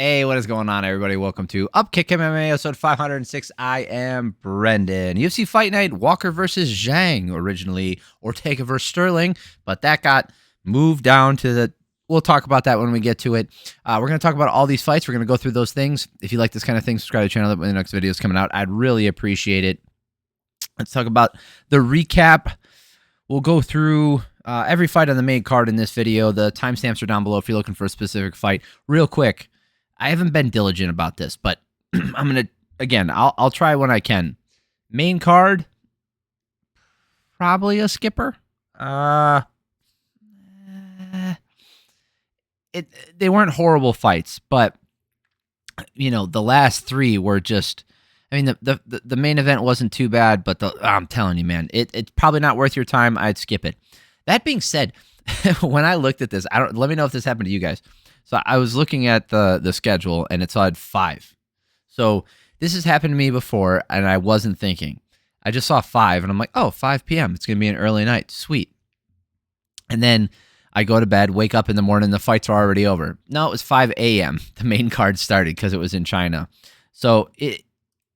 Hey, what is going on, everybody? Welcome to Upkick MMA episode 506. I am Brendan. UFC Fight Night, Walker versus Zhang. Originally Ortega versus Sterling, but that got moved down to the... We'll talk about that when we get to it. We're going to talk about all these fights. We're going to go through those things. If you like this kind of thing, subscribe to the channel when the next video is coming out. I'd really appreciate it. Let's talk about the recap. We'll go through every fight on the main card in this video. The timestamps are down below if you're looking for a specific fight. Real quick, I haven't been diligent about this, but I'm going to, again, I'll try when I can. Main card, probably a skipper. They weren't horrible fights, but, you know, the last three were just, I mean, the main event wasn't too bad, but I'm telling you, man, it's probably not worth your time. I'd skip it. That being said, when I looked at this, let me know if this happened to you guys. So I was looking at the schedule, and it said 5. So this has happened to me before, and I wasn't thinking. I just saw 5, and I'm like, oh, 5 p.m. It's going to be an early night. Sweet. And then I go to bed, wake up in the morning, the fights are already over. No, it was 5 a.m. The main card started because it was in China. So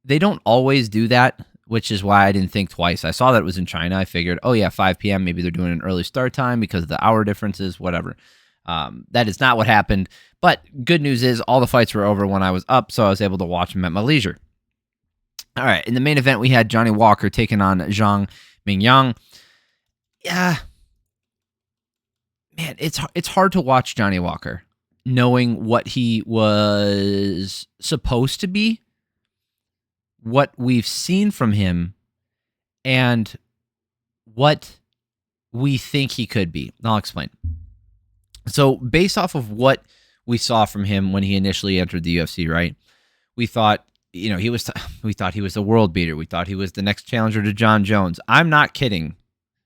they don't always do that, which is why I didn't think twice. I saw that it was in China. I figured, oh, yeah, 5 p.m. Maybe they're doing an early start time because of the hour differences, whatever. That is not what happened, but good news is all the fights were over when I was up, so I was able to watch them at my leisure. All right, in the main event, we had Johnny Walker taking on Zhang Mingyang. Yeah, man, it's hard to watch Johnny Walker, knowing what he was supposed to be, what we've seen from him, and what we think he could be. I'll explain. So based off of what we saw from him when he initially entered the UFC, right? We thought, you know, we thought he was the world beater. We thought he was the next challenger to Jon Jones. I'm not kidding,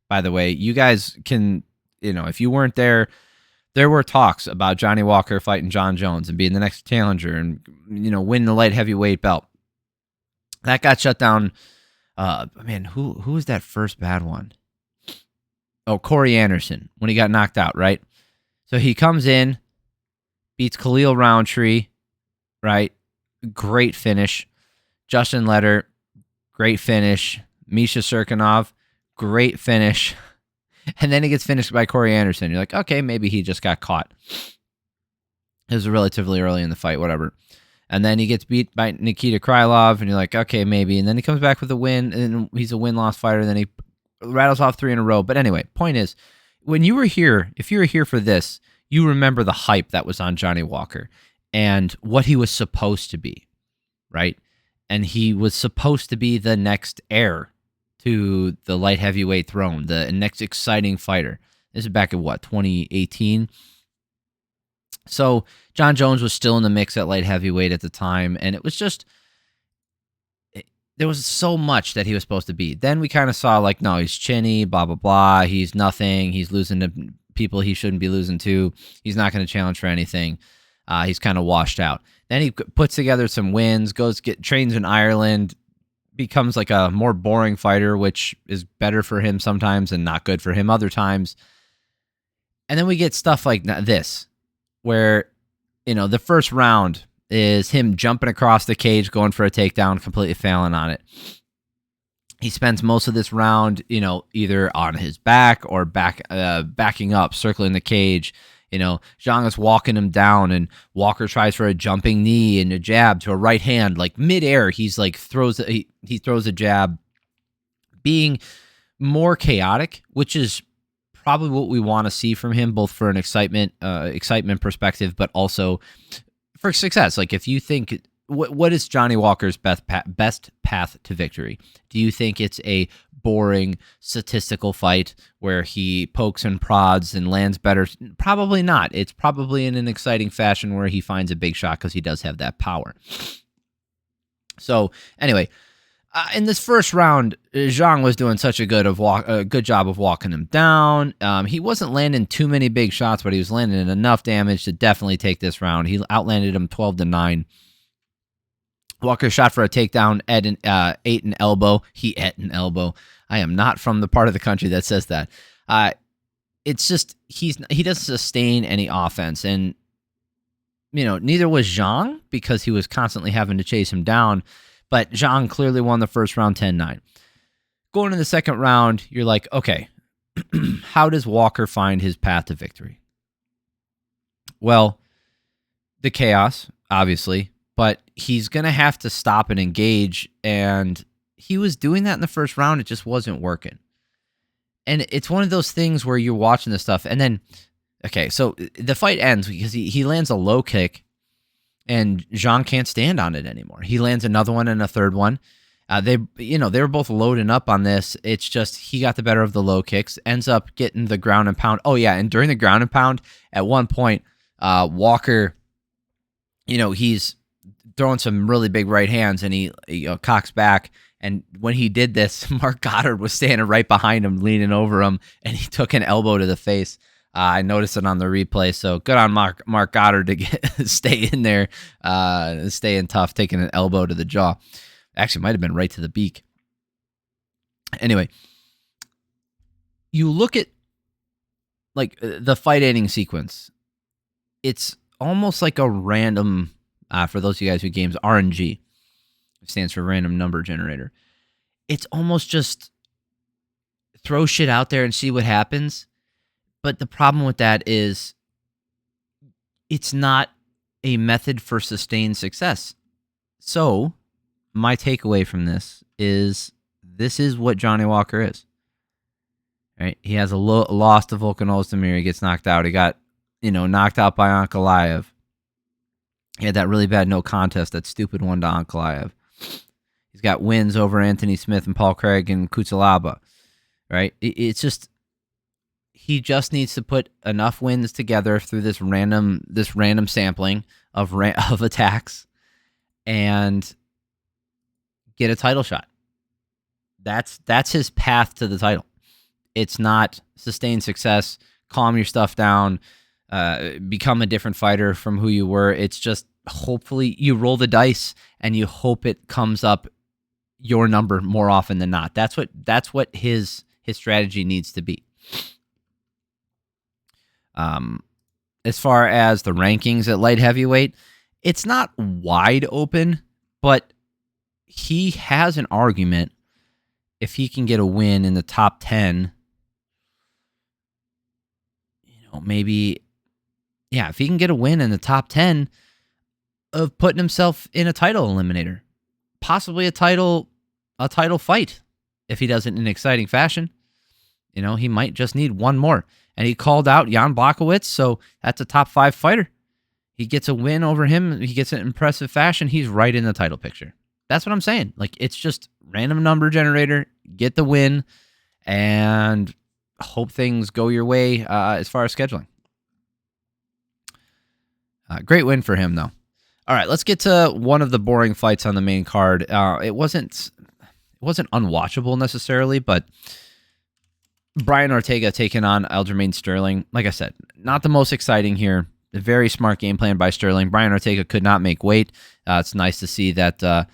by the way. You guys can, you know, if you weren't there, there were talks about Johnny Walker fighting Jon Jones and being the next challenger and, you know, winning the light heavyweight belt. That got shut down. Man, who was that first bad one? Oh, Corey Anderson, when he got knocked out, right? So he comes in, beats Khalil Roundtree, right? Great finish. Justin Leder, great finish. Misha Serkinov, great finish. And then he gets finished by Corey Anderson. You're like, okay, maybe he just got caught. It was relatively early in the fight, whatever. And then he gets beat by Nikita Krylov, and you're like, okay, maybe. And then he comes back with a win, and he's a win-loss fighter, and then he rattles off 3 in a row. But anyway, point is, when you were here, if you were here for this, you remember the hype that was on Johnny Walker and what he was supposed to be, right? And he was supposed to be the next heir to the light heavyweight throne, the next exciting fighter. This is back in, what, 2018? So Jon Jones was still in the mix at light heavyweight at the time, and it was just... there was so much that he was supposed to be. Then we kind of saw, like, no, he's chinny, blah, blah, blah. He's nothing. He's losing to people he shouldn't be losing to. He's not going to challenge for anything. He's kind of washed out. Then he puts together some wins, trains in Ireland, becomes like a more boring fighter, which is better for him sometimes and not good for him other times. And then we get stuff like this, where, you know, the first round is him jumping across the cage, going for a takedown, completely failing on it. He spends most of this round, you know, either on his back or backing up, circling the cage. You know, Zhang is walking him down, and Walker tries for a jumping knee and a jab to a right hand, like midair. He's like he throws a jab, being more chaotic, which is probably what we want to see from him, both for an excitement perspective, but also for success. Like, if you think, what is Johnny Walker's best path to victory? Do you think it's a boring statistical fight where he pokes and prods and lands better? Probably not. It's probably in an exciting fashion where he finds a big shot because he does have that power. So anyway, in this first round, Zhang was doing such a good job of walking him down. He wasn't landing too many big shots, but he was landing enough damage to definitely take this round. He outlanded him 12-9. Walker shot for a takedown, ate an elbow. He ate an elbow. I am not from the part of the country that says that. It's just he doesn't sustain any offense, and neither was Zhang because he was constantly having to chase him down. But Zhang clearly won the first round 10-9. Going in the second round, you're like, okay, how does Walker find his path to victory? Well, the chaos, obviously, but he's going to have to stop and engage, and he was doing that in the first round. It just wasn't working. And it's one of those things where you're watching this stuff, and then, okay, so the fight ends because he lands a low kick, and Zhang can't stand on it anymore. He lands another one and a third one. They were both loading up on this. It's just he got the better of the low kicks, ends up getting the ground and pound. Oh, yeah, and during the ground and pound, at one point, Walker, he's throwing some really big right hands, and he cocks back. And when he did this, Mark Goddard was standing right behind him, leaning over him, and he took an elbow to the face. I noticed it on the replay, so good on Mark Goddard to stay in there, staying tough, taking an elbow to the jaw. Actually, might have been right to the beak. Anyway, you look at like the fight ending sequence. It's almost like a random, for those of you guys who games, RNG, stands for random number generator. It's almost just throw shit out there and see what happens. But the problem with that is it's not a method for sustained success. So my takeaway from this is what Johnny Walker is. Right? He has a loss to Volkan Ozdemir. He gets knocked out. He got, knocked out by Ankalaev. He had that really bad no contest, that stupid one to Ankalaev. He's got wins over Anthony Smith and Paul Craig and Kutsalaba. Right? It's just, he just needs to put enough wins together through this random sampling of attacks and get a title shot. That's his path to the title. It's not sustained success, calm your stuff down, become a different fighter from who you were. It's just hopefully you roll the dice and you hope it comes up your number more often than not. That's what his strategy needs to be. As far as the rankings at light heavyweight, it's not wide open, but he has an argument if he can get a win in the top 10. Maybe, yeah, if he can get a win in the top 10 of putting himself in a title eliminator, possibly a title fight, if he does it in an exciting fashion. He might just need one more. And he called out Jan Blachowicz, so that's a top 5 fighter. He gets a win over him. He gets it in impressive fashion. He's right in the title picture. That's what I'm saying. Like, it's just random number generator, get the win, and hope things go your way as far as scheduling. Great win for him, though. All right, let's get to one of the boring fights on the main card. It wasn't unwatchable necessarily, but Brian Ortega taking on Aljamain Sterling. Like I said, not the most exciting here. A very smart game plan by Sterling. Brian Ortega could not make weight. It's nice to see that the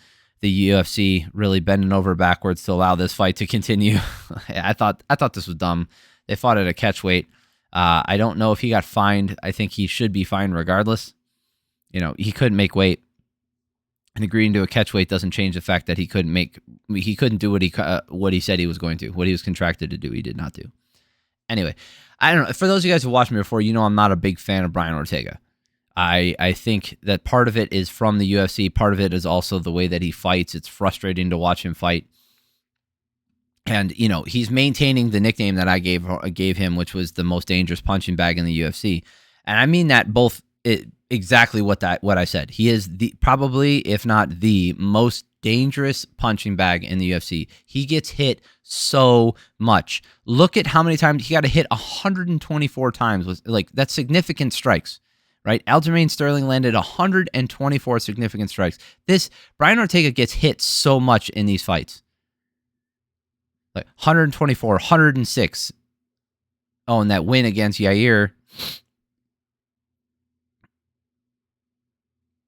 UFC really bending over backwards to allow this fight to continue. I thought this was dumb. They fought at a catch weight. I don't know if he got fined. I think he should be fined regardless. He couldn't make weight. And agreeing to a catch weight doesn't change the fact that he couldn't do what he said he was going to, what he was contracted to do. He did not do. Anyway, I don't know. For those of you guys who watched me before, I'm not a big fan of Brian Ortega. I think that part of it is from the UFC. Part of it is also the way that he fights. It's frustrating to watch him fight. And, he's maintaining the nickname that I gave him, which was the most dangerous punching bag in the UFC. And I mean that exactly what I said. He is probably, if not the most dangerous punching bag in the UFC. He gets hit so much. Look at how many times he got to hit 124 times. That's significant strikes, right? Aljamain Sterling landed 124 significant strikes. Brian Ortega gets hit so much in these fights. 124, 106. Oh, and that win against Yair,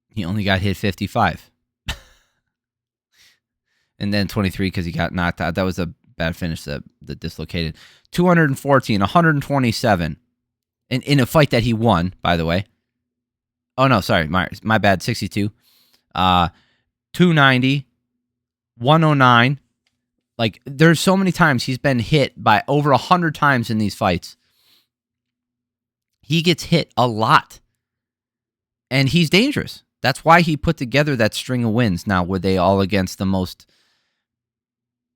he only got hit 55. And then 23 because he got knocked out. That was a bad finish that dislocated. 214, 127. In a fight that he won, by the way. Oh, no, sorry. My bad. 62. 290. 109. Like, there's so many times he's been hit by over 100 times in these fights. He gets hit a lot. And he's dangerous. That's why he put together that string of wins. Now, were they all against the most,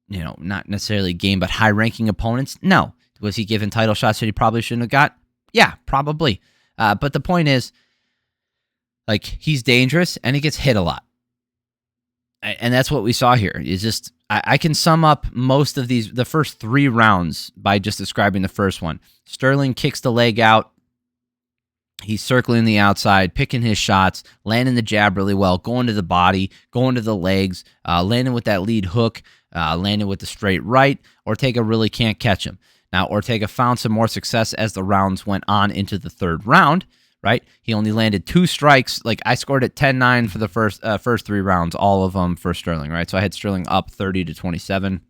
not necessarily game, but high-ranking opponents? No. Was he given title shots that he probably shouldn't have got? Yeah, probably. But the point is, like, he's dangerous, and he gets hit a lot. And that's what we saw here. Is just, I can sum up most of the first 3 rounds by just describing the first one. Sterling kicks the leg out. He's circling the outside, picking his shots, landing the jab really well, going to the body, going to the legs, landing with that lead hook, landing with the straight right. Ortega really can't catch him. Now, Ortega found some more success as the rounds went on into the 3rd round, right? He only landed 2 strikes. Like, I scored at 10-9 for the first 3 rounds, all of them for Sterling, right? So I had Sterling up 30-27.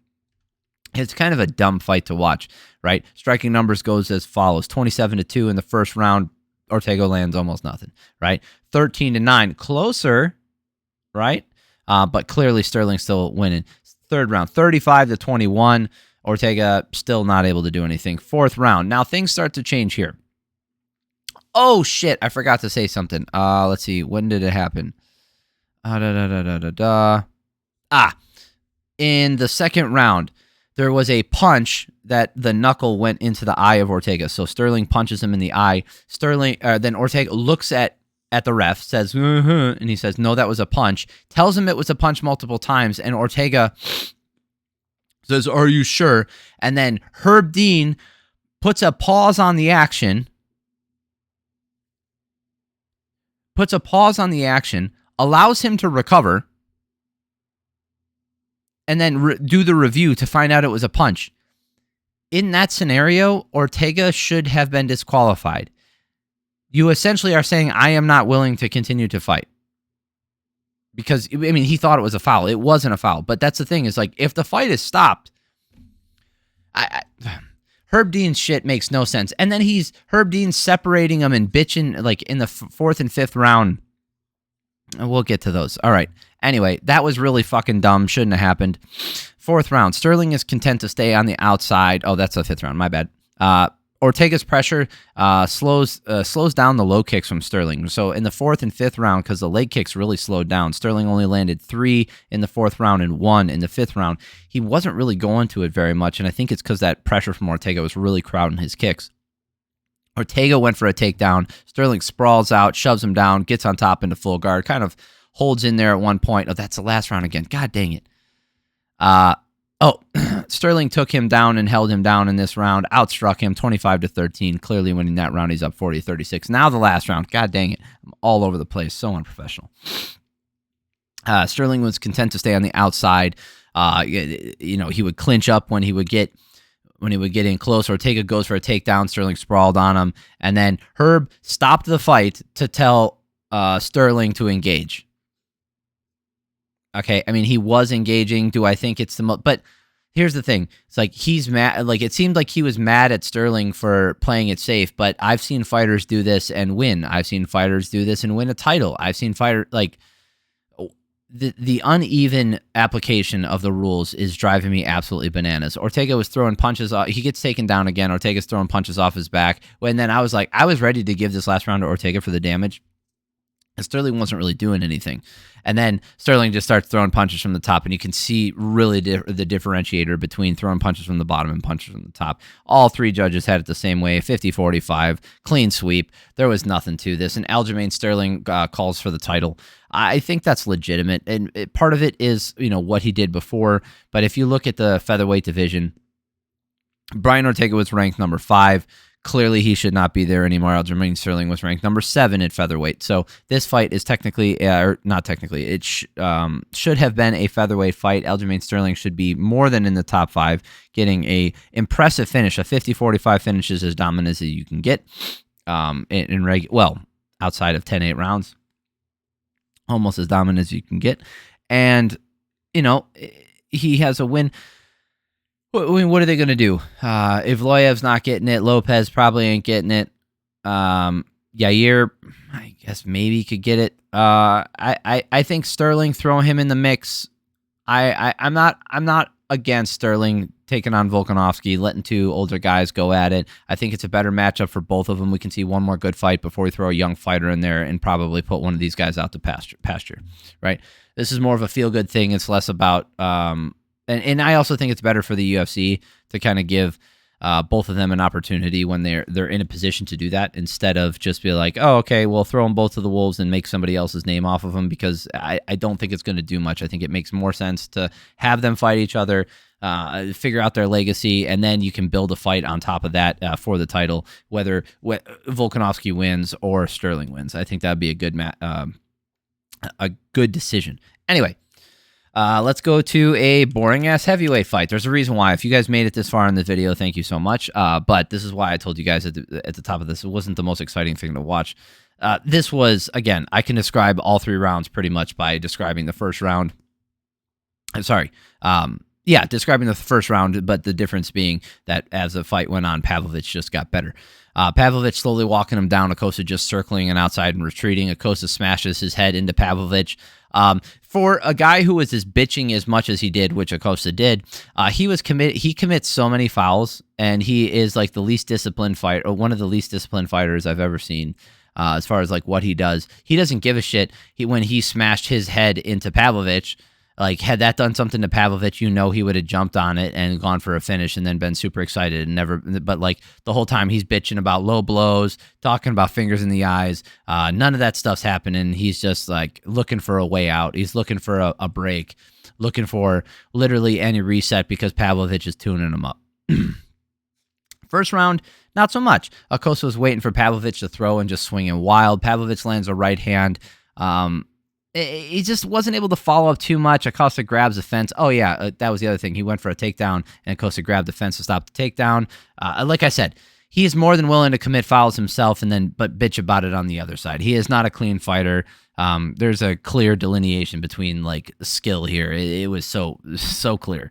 It's kind of a dumb fight to watch, right? Striking numbers goes as follows: 27-2 in the first round. Ortega lands almost nothing, right? 13-9, closer, right? But clearly Sterling still winning. 3rd round, 35-21. Ortega still not able to do anything. 4th round. Now things start to change here. Oh shit! I forgot to say something. Let's see. When did it happen? In the 2nd round, there was a punch that the knuckle went into the eye of Ortega. So Sterling punches him in the eye. Then Ortega looks at the ref, says, and he says, no, that was a punch. Tells him it was a punch multiple times, and Ortega says, are you sure? And then Herb Dean puts a pause on the action, allows him to recover, and then do the review to find out it was a punch. In that scenario, Ortega should have been disqualified. You essentially are saying, I am not willing to continue to fight. Because, I mean, he thought it was a foul. It wasn't a foul. But that's the thing, is like, if the fight is stopped, Herb Dean's shit makes no sense. And then Herb Dean separating him and bitching, like, in the 4th and 5th round. We'll get to those. All right. Anyway, that was really fucking dumb. Shouldn't have happened. 4th round. Sterling is content to stay on the outside. Oh, that's the 5th round. My bad. Ortega's pressure slows down the low kicks from Sterling. So in the 4th and 5th round, because the leg kicks really slowed down, Sterling only landed 3 in the 4th round and 1 in the 5th round. He wasn't really going to it very much, and I think it's because that pressure from Ortega was really crowding his kicks. Ortega went for a takedown. Sterling sprawls out, shoves him down, gets on top into full guard, kind of holds in there at one point. Oh, that's the last round again. God dang it. Sterling took him down and held him down in this round, outstruck him 25-13, clearly winning that round. He's up 40-36. Now the last round. God dang it. I'm all over the place. So unprofessional. Sterling was content to stay on the outside. He would clinch up when he would get in close. Ortega goes for a takedown. Sterling sprawled on him. And then Herb stopped the fight to tell Sterling to engage. Okay, I mean, he was engaging. Do I think it's the most? But here's the thing. It's like he's mad. Like, it seemed like he was mad at Sterling for playing it safe, but I've seen fighters do this and win. I've seen fighters do this and win a title. I've seen the uneven application of the rules is driving me absolutely bananas. Ortega was throwing punches. He gets taken down again. Ortega's throwing punches off his back. And then I was ready to give this last round to Ortega for the damage. And Sterling wasn't really doing anything. And then Sterling just starts throwing punches from the top, and you can see really the differentiator between throwing punches from the bottom and punches from the top. All 3 judges had it the same way, 50-45, clean sweep. There was nothing to this. And Aljamain Sterling calls for the title. I think that's legitimate, and part of it is what he did before. But if you look at the featherweight division, Brian Ortega was ranked number 5. Clearly, he should not be there anymore. Aljamain Sterling was ranked number 7 at featherweight. So this fight is technically, or not technically, it should have been a featherweight fight. Aljamain Sterling should be more than in the top 5, getting a impressive finish. A 50-45 finish is as dominant as you can get outside of 10-8 rounds. Almost as dominant as you can get. And, he has a win. I mean, what are they going to do? If Loyev's not getting it, Lopez probably ain't getting it. Yair, I guess maybe could get it. I think Sterling, throw him in the mix. I'm not against Sterling taking on Volkanovski, letting two older guys go at it. I think it's a better matchup for both of them. We can see one more good fight before we throw a young fighter in there and probably put one of these guys out to pasture, right? This is more of a feel-good thing. It's less about and I also think it's better for the UFC to kind of give both of them an opportunity when they're in a position to do that, instead of just be like, oh, okay, we'll throw them both to the wolves and make somebody else's name off of them, because I don't think it's going to do much. I think it makes more sense to have them fight each other, figure out their legacy, and then you can build a fight on top of that for the title, whether Volkanovski wins or Sterling wins. I think that would be a good decision. Anyway, let's go to a boring-ass heavyweight fight. There's a reason why. If you guys made it this far in the video, thank you so much. But this is why I told you guys at the top of this, it wasn't the most exciting thing to watch. This was, again, I can describe all three rounds pretty much by describing the first round. Describing the first round, but the difference being that as the fight went on, Pavlovich just got better. Pavlovich slowly walking him down, Acosta just circling and outside and retreating. Acosta smashes his head into Pavlovich. For a guy who was as bitching as much as he did, which Acosta did, he commits so many fouls, and he is like the least disciplined fighter, or one of the least disciplined fighters I've ever seen. As far as like what he does, he doesn't give a shit. When he smashed his head into Pavlovich, like, had that done something to Pavlovich, he would have jumped on it and gone for a finish and then been super excited and never. But like the whole time he's bitching about low blows, talking about fingers in the eyes. None of that stuff's happening. He's just like looking for a way out. He's looking for a break, looking for literally any reset because Pavlovich is tuning him up. First round, not so much. Acosta was waiting for Pavlovich to throw and just swinging wild. Pavlovich lands a right hand. He just wasn't able to follow up too much. Acosta grabs the fence. Oh, yeah, that was the other thing. He went for a takedown, and Acosta grabbed the fence to stop the takedown. Like I said, he is more than willing to commit fouls himself but bitch about it on the other side. He is not a clean fighter. There's a clear delineation between like skill here. It was so clear.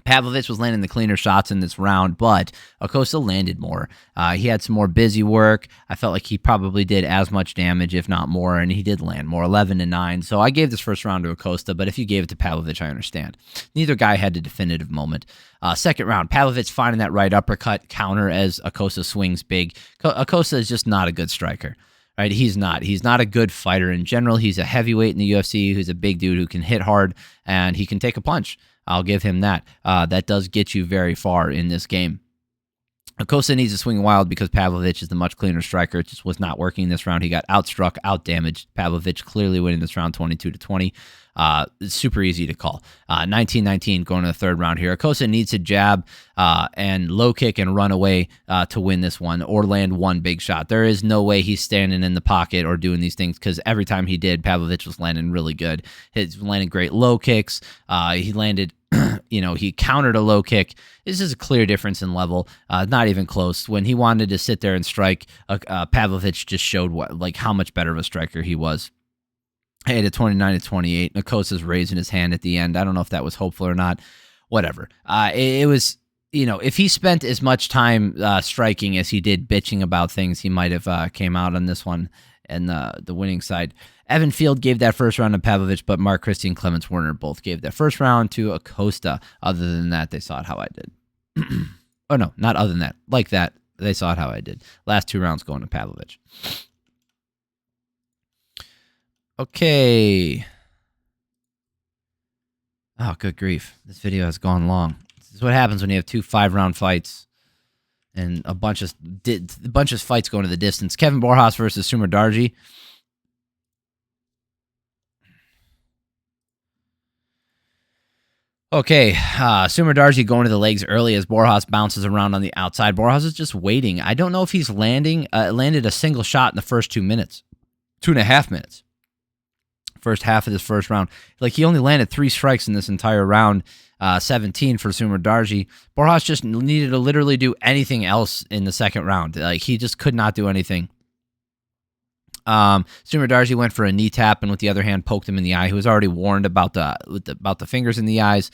Pavlovich was landing the cleaner shots in this round, but Acosta landed more. He had some more busy work. I felt like he probably did as much damage, if not more, and he did land more, 11-9. So I gave this first round to Acosta, but if you gave it to Pavlovich, I understand. Neither guy had a definitive moment. Second round, Pavlovich finding that right uppercut counter as Acosta swings big. Acosta is just not a good striker. Right, he's not a good fighter in general. He's a heavyweight in the UFC who's a big dude who can hit hard, and he can take a punch. I'll give him that. That does get you very far in this game. Acosta needs to swing wild because Pavlovich is the much cleaner striker. It just was not working this round. He got outstruck, outdamaged. Pavlovich clearly winning this round 22-20. It's super easy to call. 19-19 going to the third round here. Acosta needs to jab and low kick and run away to win this one or land one big shot. There is no way he's standing in the pocket or doing these things, because every time he did, Pavlovich was landing really good. He's landing great low kicks. He landed, he countered a low kick. This is a clear difference in level. Not even close. When he wanted to sit there and strike, Pavlovich just showed how much better of a striker he was. Hey, at 29-28, Acosta's raising his hand at the end. I don't know if that was hopeful or not. Whatever. It was, if he spent as much time striking as he did bitching about things, he might have came out on this one and the winning side. Evan Field gave that first round to Pavlovich, but Mark Christie and Clemens Werner both gave that first round to Acosta. Other than that, they saw it how I did. Oh, no, not other than that. Like that, they saw it how I did. Last two rounds going to Pavlovich. Okay. Oh, good grief. This video has gone long. This is what happens when you have two 5-round fights and a bunch of fights going to the distance. Kevin Borjas versus Sumudaerji. Okay, Sumudaerji going to the legs early as Borjas bounces around on the outside. Borjas is just waiting. I don't know if he's landed a single shot in the first 2 minutes. 2.5 minutes. First half of this first round. Like, he only landed 3 strikes in this entire round, 17 for Sumudaerji. Borjas just needed to literally do anything else in the second round. Like, he just could not do anything. Sumudaerji went for a knee tap and with the other hand poked him in the eye. He was already warned about the fingers in the eyes.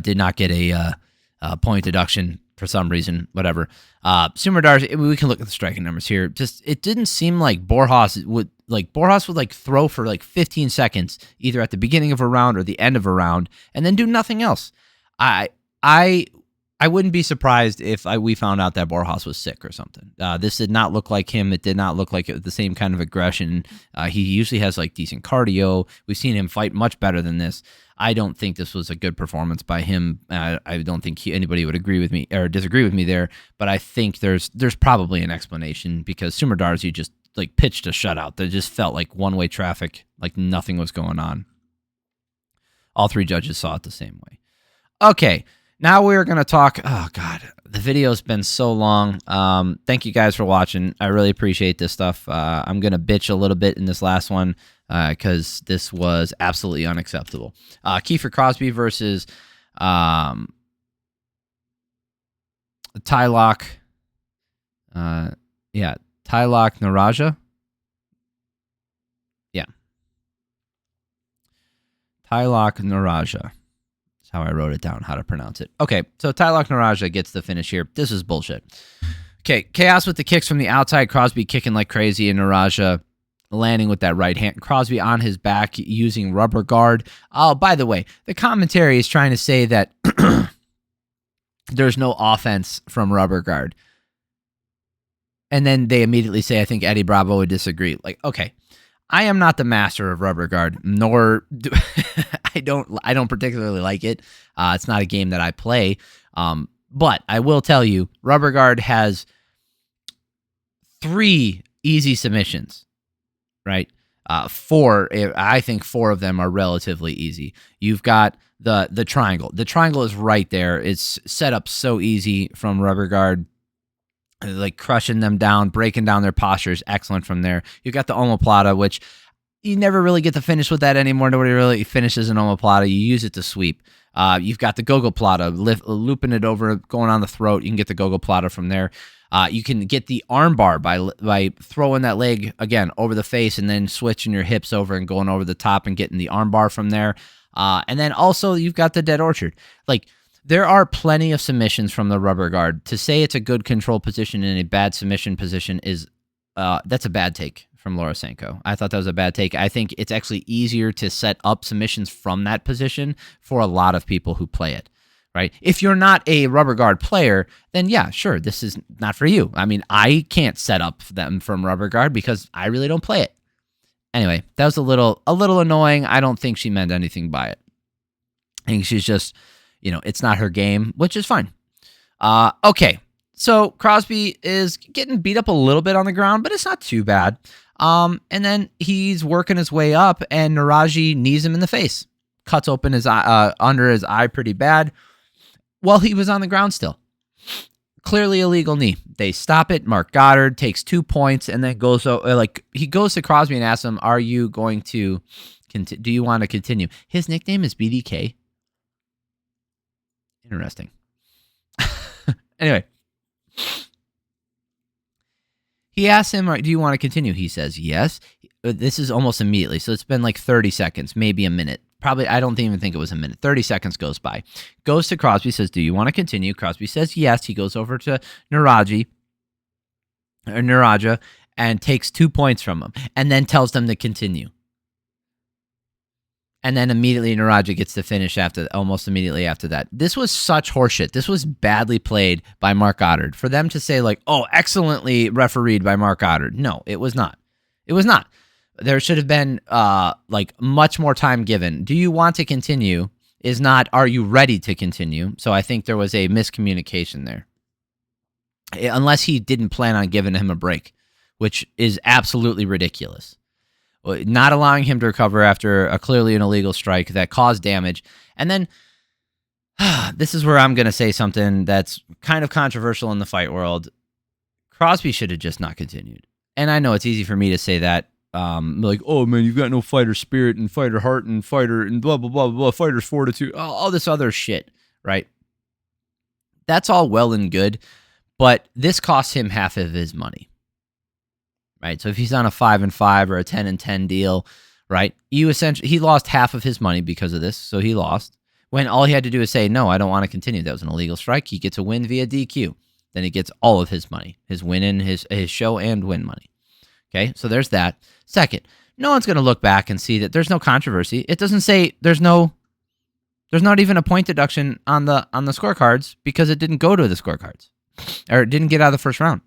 Did not get a point deduction. for some reason, whatever. Sumudaerji, we can look at the striking numbers here. Just it didn't seem like Borjas would throw for like 15 seconds, either at the beginning of a round or the end of a round, and then do nothing else. I wouldn't be surprised if we found out that Borjas was sick or something. This did not look like him. It did not look like it was the same kind of aggression. He usually has like decent cardio. We've seen him fight much better than this. I don't think this was a good performance by him. I don't think anybody would agree with me or disagree with me there. But I think there's probably an explanation, because Sumudaerji just like pitched a shutout that just felt like one-way traffic, like nothing was going on. All three judges saw it the same way. Okay. Now we're going to talk, oh God, the video's been so long. Thank you guys for watching. I really appreciate this stuff. I'm going to bitch a little bit in this last one because this was absolutely unacceptable. Kiefer Crosbie versus Taiyilake. Taiyilake Nueraji. Yeah. Taiyilake Nueraji. How I wrote it down, how to pronounce it. Okay, so Taiyilake Nueraji gets the finish here. This is bullshit. Okay, chaos with the kicks from the outside. Crosbie kicking like crazy, and Nueraji landing with that right hand. Crosbie on his back using rubber guard. Oh, by the way, the commentary is trying to say that there's no offense from rubber guard. And then they immediately say, I think Eddie Bravo would disagree. Like, okay, I am not the master of rubber guard, nor do I don't particularly like it. It's not a game that I play. But I will tell you, rubber guard has 3 easy submissions, right? 4, I think 4 of them are relatively easy. You've got the triangle. The triangle is right there. It's set up so easy from rubber guard. Like crushing them down, breaking down their posture is excellent from there. You've got the omoplata, which you never really get to finish with that anymore. Nobody really finishes an omoplata. You use it to sweep. You've got the gogoplata, looping it over, going on the throat. You can get the gogoplata from there. You can get the armbar by throwing that leg, again, over the face and then switching your hips over and going over the top and getting the armbar from there. And then also you've got the dead orchard. Like, there are plenty of submissions from the rubber guard. To say it's a good control position and a bad submission position is that's a bad take from Lorosenko. I thought that was a bad take. I think it's actually easier to set up submissions from that position for a lot of people who play it, right? If you're not a rubber guard player, then yeah, sure, this is not for you. I mean, I can't set up them from rubber guard because I really don't play it. Anyway, that was a little annoying. I don't think she meant anything by it. I think she's just, it's not her game, which is fine. Okay, so Crosbie is getting beat up a little bit on the ground, but it's not too bad. And then he's working his way up, and Nueraji knees him in the face, cuts open his eye, under his eye pretty bad, while he was on the ground still. Clearly illegal knee. They stop it. Mark Goddard takes 2 points, and then he goes to Crosbie and asks him, "Are you going to? Do you want to continue?" His nickname is BDK. Interesting. Anyway, he asks him, "Do you want to continue?" He says, "Yes." This is almost immediately, so it's been like 30 seconds, maybe a minute. Probably, I don't even think it was a minute. 30 seconds goes by. Goes to Crosbie, says, "Do you want to continue?" Crosbie says, "Yes." He goes over to Nueraji, and takes 2 points from him, and then tells them to continue. And then immediately Nueraji gets the finish almost immediately after that. This was such horseshit. This was badly played by Mark Goddard. For them to say like, "Oh, excellently refereed by Mark Goddard." No, it was not. It was not. There should have been much more time given. "Do you want to continue?" is not, "Are you ready to continue?" So I think there was a miscommunication there. Unless he didn't plan on giving him a break, which is absolutely ridiculous. Not allowing him to recover after a clearly an illegal strike that caused damage. And then, this is where I'm going to say something that's kind of controversial in the fight world. Crosbie should have just not continued. And I know it's easy for me to say that. Like, "Oh man, you've got no fighter spirit and fighter heart and fighter and blah, blah, blah, blah, fighter's fortitude," all this other shit, right? That's all well and good, but this cost him half of his money. Right, so if he's on a 5-5 or a 10-10 deal, right, he lost half of his money because of this. So he lost, when all he had to do is say, no, I don't want to continue. That was an illegal strike. He gets a win via DQ. Then he gets all of his money, his win and his show and win money. Okay, so there's that. Second, no one's going to look back and see that there's no controversy. It doesn't say there's not even a point deduction on the scorecards because it didn't go to the scorecards or it didn't get out of the first round.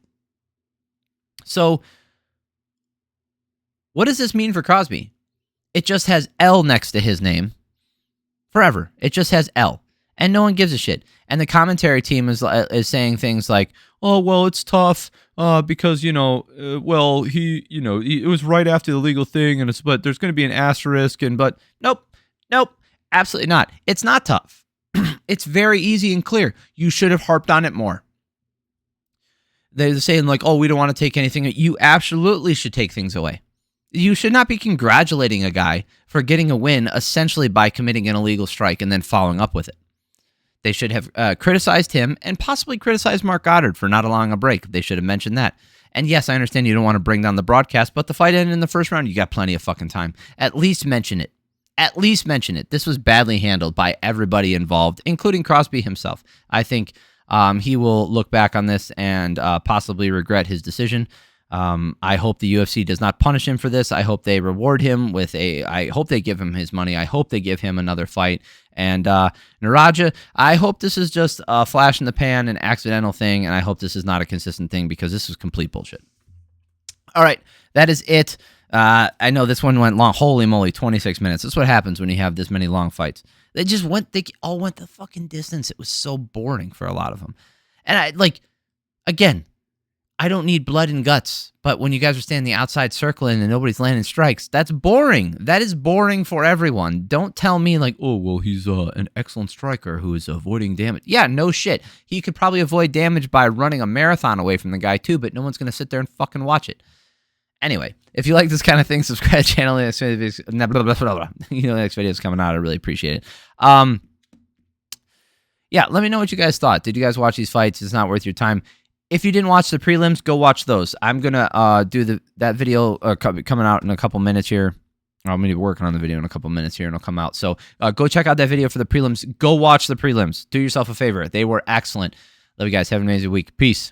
So what does this mean for Crosbie? It just has L next to his name forever. It just has L, and no one gives a shit. And the commentary team is saying things like, "Oh, well, it's tough because it was right after the legal thing, but there's going to be an asterisk." But nope, absolutely not. It's not tough. It's very easy and clear. You should have harped on it more. They're saying like, "Oh, we don't want to take anything." You absolutely should take things away. You should not be congratulating a guy for getting a win essentially by committing an illegal strike and then following up with it. They should have criticized him and possibly criticized Mark Goddard for not allowing a break. They should have mentioned that. And yes, I understand you don't want to bring down the broadcast, but the fight ended in the first round. You got plenty of fucking time. At least mention it. At least mention it. This was badly handled by everybody involved, including Crosbie himself. I think he will look back on this and possibly regret his decision. I hope the UFC does not punish him for this. I hope they reward him I hope they give him his money. I hope they give him another fight. And Nueraji, I hope this is just a flash in the pan, an accidental thing, and I hope this is not a consistent thing because this is complete bullshit. All right, that is it. I know this one went long. Holy moly, 26 minutes. That's what happens when you have this many long fights. They all went the fucking distance. It was so boring for a lot of them. And again, I don't need blood and guts, but when you guys are standing the outside circling and nobody's landing strikes, that's boring. That is boring for everyone. Don't tell me like, oh, well, he's an excellent striker who is avoiding damage. Yeah, no shit. He could probably avoid damage by running a marathon away from the guy too, but no one's going to sit there and fucking watch it. Anyway, if you like this kind of thing, subscribe to the channel. The next video is coming out. I really appreciate it. Yeah, let me know what you guys thought. Did you guys watch these fights? It's not worth your time. If you didn't watch the prelims, go watch those. I'm going to do that video coming out in a couple minutes here. I'm going to be working on the video in a couple minutes here, and it'll come out. So go check out that video for the prelims. Go watch the prelims. Do yourself a favor. They were excellent. Love you guys. Have an amazing week. Peace.